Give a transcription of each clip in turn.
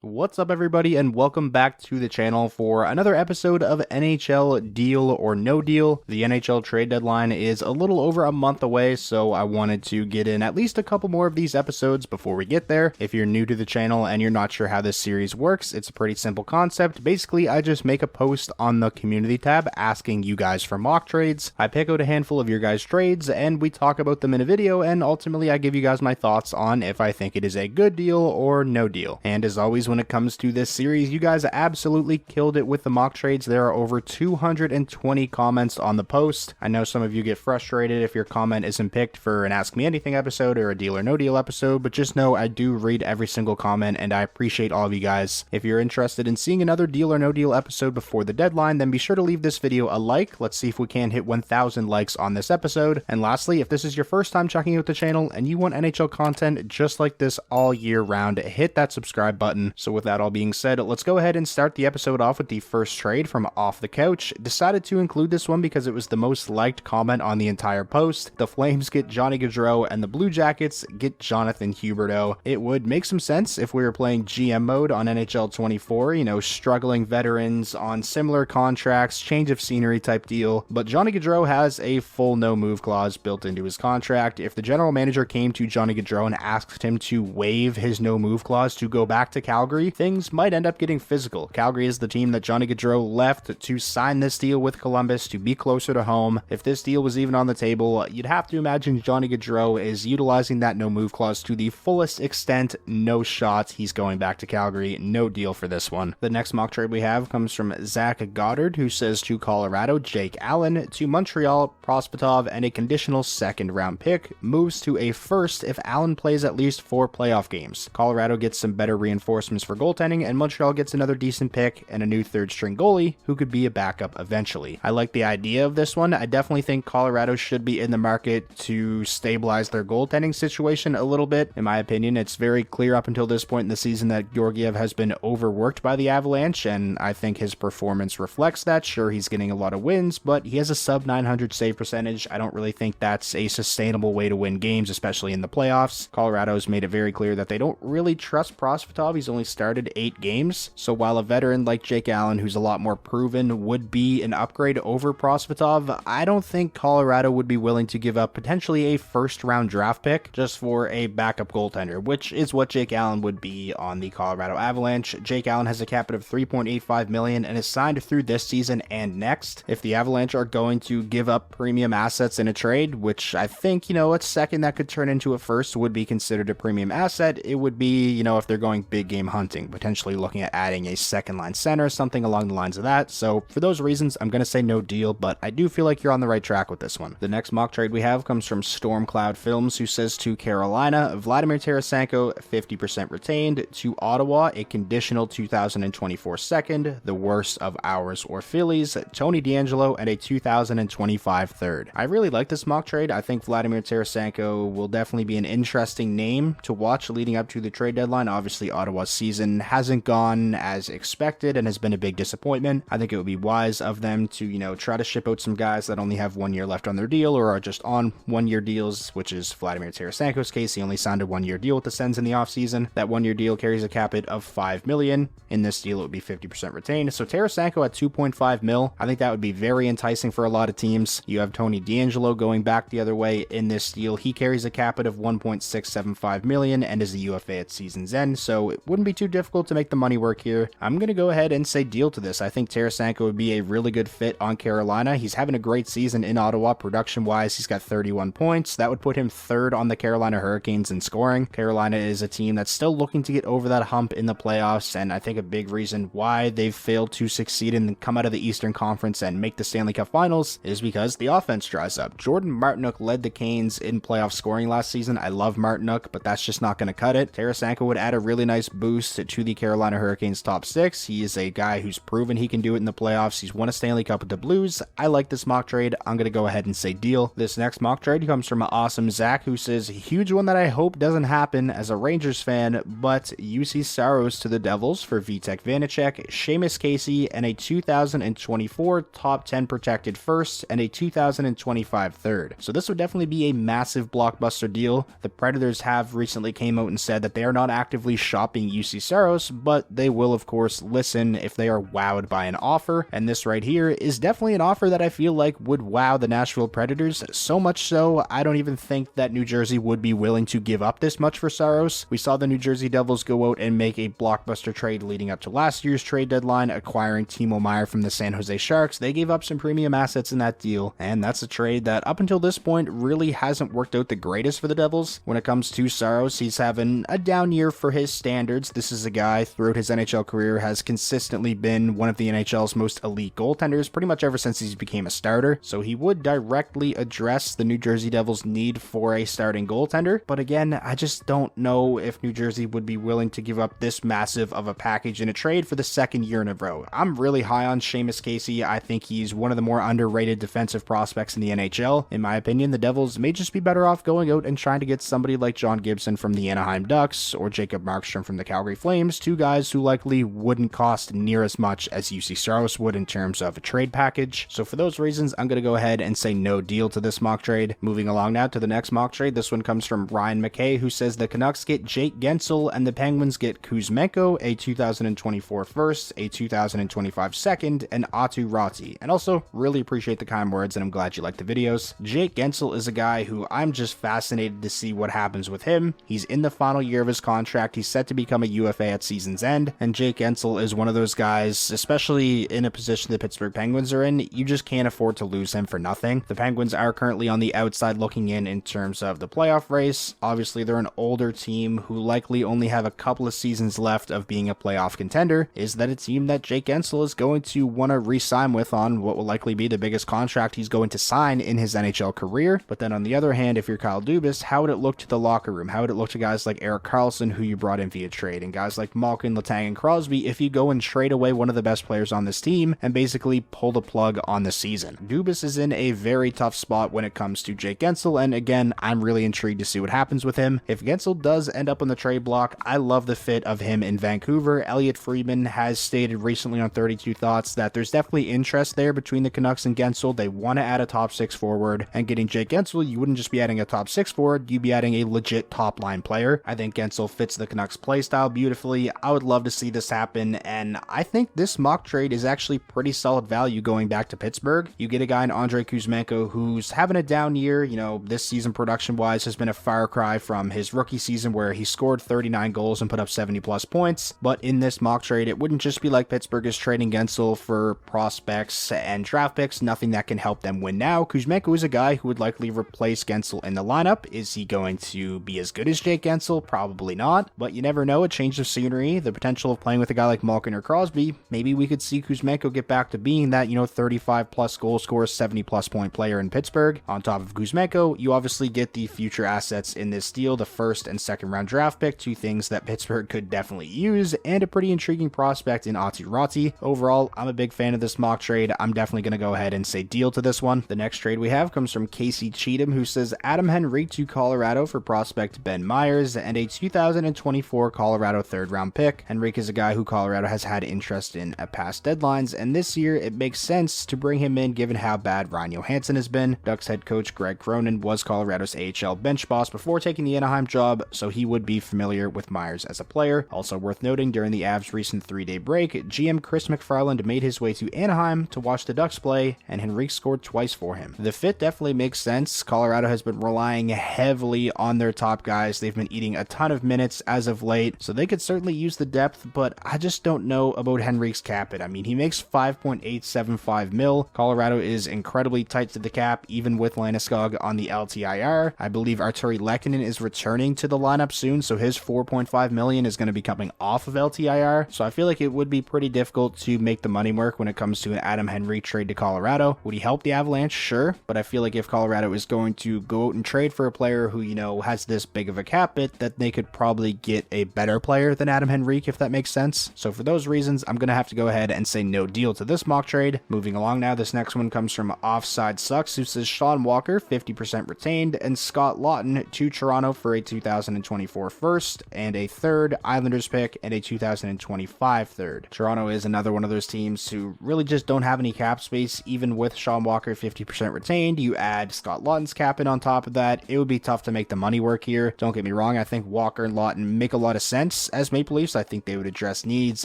What's up, everybody, and welcome back to the channel for another episode of NHL Deal or No Deal. The NHL trade deadline is a little over a month away, so I wanted to get in at least a couple more of these episodes before we get there. If you're new to the channel and you're not sure how this series works, it's a pretty simple concept. Basically, I just make a post on the community tab asking you guys for mock trades. I pick out a handful of your guys' trades, and we talk about them in a video, and ultimately I give you guys my thoughts on if I think it is a good deal or no deal. And as always, when it comes to this series, you guys absolutely killed it with the mock trades. There are over 220 comments on the post. I know some of you get frustrated if your comment isn't picked for an Ask Me Anything episode or a Deal or No Deal episode, but just know I do read every single comment and I appreciate all of you guys. If you're interested in seeing another Deal or No Deal episode before the deadline, then be sure to leave this video a like. Let's see if we can hit 1,000 likes on this episode. And lastly, if this is your first time checking out the channel and you want NHL content just like this all year round, hit that subscribe button. So with that all being said, let's go ahead and start the episode off with the first trade from Off the Couch. Decided to include this one because it was the most liked comment on the entire post. The Flames get Johnny Gaudreau and the Blue Jackets get Jonathan Huberdeau. It would make some sense if we were playing GM mode on NHL 24, you know, struggling veterans on similar contracts, change of scenery type deal, but Johnny Gaudreau has a full no move clause built into his contract. If the general manager came to Johnny Gaudreau and asked him to waive his no move clause to go back to Calgary, things might end up getting physical. Calgary is the team that Johnny Gaudreau left to sign this deal with Columbus to be closer to home. If this deal was even on the table, you'd have to imagine Johnny Gaudreau is utilizing that no move clause to the fullest extent. No shot. He's going back to Calgary. No deal for this one. The next mock trade we have comes from Zach Goddard, who says to Colorado, Jake Allen, to Montreal, Prospetov, and a conditional second round pick, moves to a first if Allen plays at least 4 playoff games. Colorado gets some better reinforcements for goaltending, and Montreal gets another decent pick and a new third string goalie who could be a backup eventually. I like the idea of this one. I definitely think Colorado should be in the market to stabilize their goaltending situation a little bit. In my opinion, it's very clear up until this point in the season that Georgiev has been overworked by the Avalanche, and I think his performance reflects that. Sure, he's getting a lot of wins, but he has a sub 900 save percentage. I don't really think that's a sustainable way to win games, especially in the playoffs. Colorado's made it very clear that they don't really trust Prospetov. He's only started 8 games, so while a veteran like Jake Allen, who's a lot more proven, would be an upgrade over Prospetov, I don't think Colorado would be willing to give up potentially a first round draft pick just for a backup goaltender, which is what Jake Allen would be on the Colorado Avalanche. Jake Allen has a cap of $3.85 million and is signed through this season and next. If the Avalanche are going to give up premium assets in a trade, which I think, you know, a second that could turn into a first would be considered a premium asset, it would be, you know, if they're going big game hunting, potentially looking at adding a second line center, something along the lines of that. So for those reasons, I'm going to say no deal, but I do feel like you're on the right track with this one. The next mock trade we have comes from Stormcloud Films, who says to Carolina, Vladimir Tarasenko, 50% retained, to Ottawa, a conditional 2024 second, the worst of ours or Phillies, Tony DeAngelo, and a 2025 third. I really like this mock trade. I think Vladimir Tarasenko will definitely be an interesting name to watch leading up to the trade deadline. Obviously, Ottawa's season hasn't gone as expected and has been a big disappointment. I think it would be wise of them to, you know, try to ship out some guys that only have 1 year left on their deal or are just on 1 year deals, which is Vladimir Tarasenko's case. He only signed a 1 year deal with the Sens in the offseason. That 1 year deal carries a cap hit of $5 million. In this deal, it would be 50% retained. So Tarasenko at 2.5 mil, I think that would be very enticing for a lot of teams. You have Tony DeAngelo going back the other way in this deal. He carries a cap hit of $1.675 million and is a UFA at season's end, so it wouldn't be too difficult to make the money work here. I'm going to go ahead and say deal to this. I think Tarasenko would be a really good fit on Carolina. He's having a great season in Ottawa production-wise. He's got 31 points. That would put him third on the Carolina Hurricanes in scoring. Carolina is a team that's still looking to get over that hump in the playoffs, and I think a big reason why they've failed to succeed and come out of the Eastern Conference and make the Stanley Cup Finals is because the offense dries up. Jordan Martinook led the Canes in playoff scoring last season. I love Martinook, but that's just not going to cut it. Tarasenko would add a really nice boost to the Carolina Hurricanes top 6. He is a guy who's proven he can do it in the playoffs. He's won a Stanley Cup with the Blues. I like this mock trade. I'm going to go ahead and say deal. This next mock trade comes from Awesome Zach, who says, huge one that I hope doesn't happen as a Rangers fan, but UC Saros to the Devils for Vitek Vanacek, Sheamus Casey, and a 2024 top 10 protected first and a 2025 third. So this would definitely be a massive blockbuster deal. The Predators have recently came out and said that they are not actively shopping UC Juuse Saros, but they will of course listen if they are wowed by an offer, and this right here is definitely an offer that I feel like would wow the Nashville Predators, so much so I don't even think that New Jersey would be willing to give up this much for Saros. We saw the New Jersey Devils go out and make a blockbuster trade leading up to last year's trade deadline, acquiring Timo Meier from the San Jose Sharks. They gave up some premium assets in that deal, and that's a trade that up until this point really hasn't worked out the greatest for the Devils. When it comes to Saros, he's having a down year for his standards. This is a guy throughout his NHL career has consistently been one of the NHL's most elite goaltenders pretty much ever since he became a starter, so he would directly address the New Jersey Devils' need for a starting goaltender. But again, I just don't know if New Jersey would be willing to give up this massive of a package in a trade for the second year in a row. I'm really high on Sheamus Casey. I think he's one of the more underrated defensive prospects in the NHL. In my opinion, the Devils may just be better off going out and trying to get somebody like John Gibson from the Anaheim Ducks or Jacob Markstrom from the Calgary Flames, two guys who likely wouldn't cost near as much as Juuse Saros would in terms of a trade package. So for those reasons, I'm going to go ahead and say no deal to this mock trade. Moving along now to the next mock trade. This one comes from Ryan McKay, who says the Canucks get Jake Gensel and the Penguins get Kuzmenko, a 2024 first, a 2025 second, and Aatu Ratti. And also, really appreciate the kind words, and I'm glad you like the videos. Jake Gensel is a guy who I'm just fascinated to see what happens with him. He's in the final year of his contract. He's set to become a UFA at season's end, and Jake Gensel is one of those guys, especially in a position the Pittsburgh Penguins are in, you just can't afford to lose him for nothing. The Penguins are currently on the outside looking in terms of the playoff race. Obviously, they're an older team who likely only have a couple of seasons left of being a playoff contender. Is that a team that Jake Gensel is going to want to re-sign with on what will likely be the biggest contract he's going to sign in his NHL career? But then on the other hand, if you're Kyle Dubas, how would it look to the locker room? How would it look to guys like Erik Karlsson, who you brought in via trade, and guys like Malkin, Letang, and Crosby if you go and trade away one of the best players on this team and basically pull the plug on the season? Dubas is in a very tough spot when it comes to Jake Gensel, and again, I'm really intrigued to see what happens with him. If Gensel does end up on the trade block, I love the fit of him in Vancouver. Elliot Friedman has stated recently on 32 Thoughts that there's definitely interest there between the Canucks and Gensel. They want to add a top 6 forward, and getting Jake Gensel, you wouldn't just be adding a top 6 forward, you'd be adding a legit top line player. I think Gensel fits the Canucks playstyle beautifully. I would love to see this happen, and I think this mock trade is actually pretty solid value going back to Pittsburgh. You get a guy in Andrei Kuzmenko who's having a down year. You know, this season production wise has been a far cry from his rookie season where he scored 39 goals and put up 70 plus points. But in this mock trade, it wouldn't just be like Pittsburgh is trading Gensel for prospects and draft picks, nothing that can help them win now. Kuzmenko is a guy who would likely replace Gensel in the lineup. Is he going to be as good as Jake Gensel? Probably not, but you never know. A change of scenery, the potential of playing with a guy like Malkin or Crosby, maybe we could see Kuzmenko get back to being that, 35 plus goal scorer, 70 plus point player in Pittsburgh. On top of Kuzmenko, you obviously get the future assets in this deal, the first and second round draft pick, two things that Pittsburgh could definitely use, and a pretty intriguing prospect in Aatu Ratti. Overall, I'm a big fan of this mock trade. I'm definitely going to go ahead and say deal to this one. The next trade we have comes from Casey Cheatham, who says Adam Henrique to Colorado for prospect Ben Myers and a 2024 Colorado third round pick. Henrique is a guy who Colorado has had interest in at past deadlines, and this year it makes sense to bring him in given how bad Ryan Johansson has been. Ducks head coach Greg Cronin was Colorado's AHL bench boss before taking the Anaheim job, so he would be familiar with Myers as a player. Also worth noting, during the Avs' recent 3-day break, GM Chris McFarland made his way to Anaheim to watch the Ducks play, and Henrique scored twice for him. The fit definitely makes sense. Colorado has been relying heavily on their top guys. They've been eating a ton of minutes as of late, so they could certainly use the depth, but I just don't know about Henrique's cap hit. I mean, he makes $5.875 million. Colorado is incredibly tight to the cap, even with Landeskog on the LTIR. I believe Arturi Lehkonen is returning to the lineup soon, so his $4.5 million is going to be coming off of LTIR. So I feel like it would be pretty difficult to make the money work when it comes to an Adam Henrique trade to Colorado. Would he help the Avalanche? Sure, but I feel like if Colorado is going to go out and trade for a player who, has this big of a cap hit, that they could probably get a better player than Adam Henrique, if that makes sense. So for those reasons, I'm going to have to go ahead and say no deal to this mock trade. Moving along now, this next one comes from offsidesucks, who says Sean Walker 50% retained and Scott Lawton to Toronto for a 2024 first and a third, Islanders pick, and a 2025 third. Toronto is another one of those teams who really just don't have any cap space. Even with Sean Walker 50% retained, you add Scott Lawton's cap in on top of that, it would be tough to make the money work here. Don't get me wrong, I think Walker and Lawton make a lot of sense. Us as Maple Leafs, I think they would address needs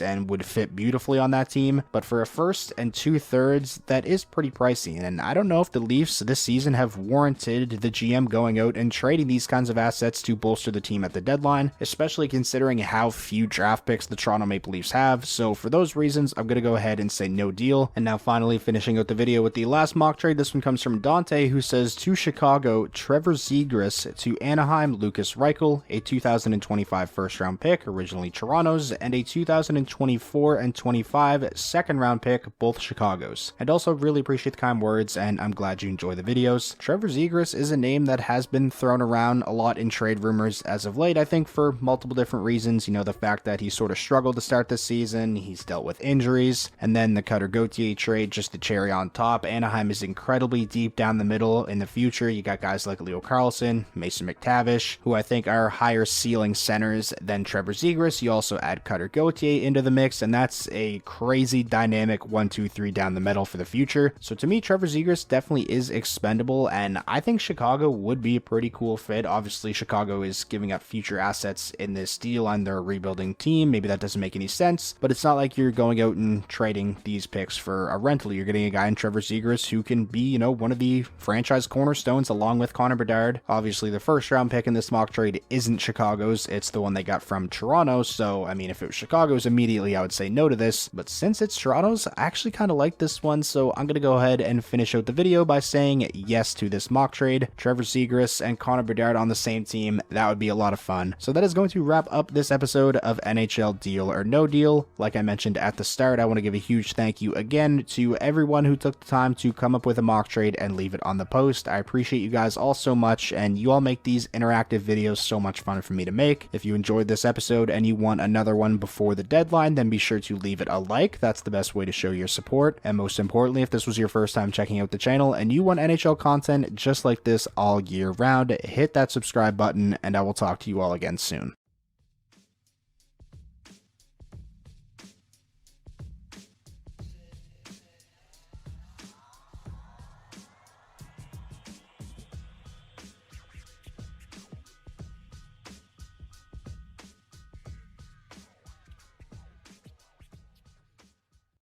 and would fit beautifully on that team, but for a first and 2/3, that is pretty pricey, and I don't know if the Leafs this season have warranted the GM going out and trading these kinds of assets to bolster the team at the deadline, especially considering how few draft picks the Toronto Maple Leafs have. So for those reasons, I'm going to go ahead and say no deal. And now finally finishing out the video with the last mock trade. This one comes from Dante, who says, to Chicago, Trevor Ziss, to Anaheim, Lucas Reichel, a 2025 first round pick, originally Toronto's, and a 2024 and 25 second round pick, both Chicago's. I'd also really appreciate the kind words, and I'm glad you enjoy the videos. Trevor Ziss is a name that has been thrown around a lot in trade rumors as of late, I think for multiple different reasons. You know, the fact that he sort of struggled to start this season, he's dealt with injuries, and then the Cutter Gauthier trade, just the cherry on top. Anaheim is incredibly deep down the middle in the future. You got guys like Leo Carlson, Mason McTavish, who I think are higher ceiling centers than Trevor Ziss. You also add Cutter Gauthier into the mix, and that's a crazy dynamic 1-2-3 down the middle for the future. So to me, Trevor Ziss definitely is expendable, and I think Chicago would be a pretty cool fit. Obviously, Chicago is giving up future assets in this deal on their rebuilding team. Maybe that doesn't make any sense, but it's not like you're going out and trading these picks for a rental. You're getting a guy in Trevor Ziss who can be, you know, one of the franchise cornerstones along with Connor Bedard. Obviously, the first round pick in this mock trade isn't Chicago's. It's the one they got from Toronto. So, I mean, if it was Chicago's, immediately I would say no to this. But since it's Toronto's, I actually kind of like this one. So I'm going to go ahead and finish out the video by saying yes to this mock trade. Trevor Ziss and Connor Bedard on the same team. That would be a lot of fun. So that is going to wrap up this episode of NHL Deal or No Deal. Like I mentioned at the start, I want to give a huge thank you again to everyone who took the time to come up with a mock trade and leave it on the post. I appreciate you guys all so much, and you all make these interactive videos so much fun for me to make. If you enjoyed this episode and you want another one before the deadline, then be sure to leave it a like. That's the best way to show your support. And most importantly, if this was your first time checking out the channel and you want NHL content just like this all year round, hit that subscribe button, and I will talk to you all again soon.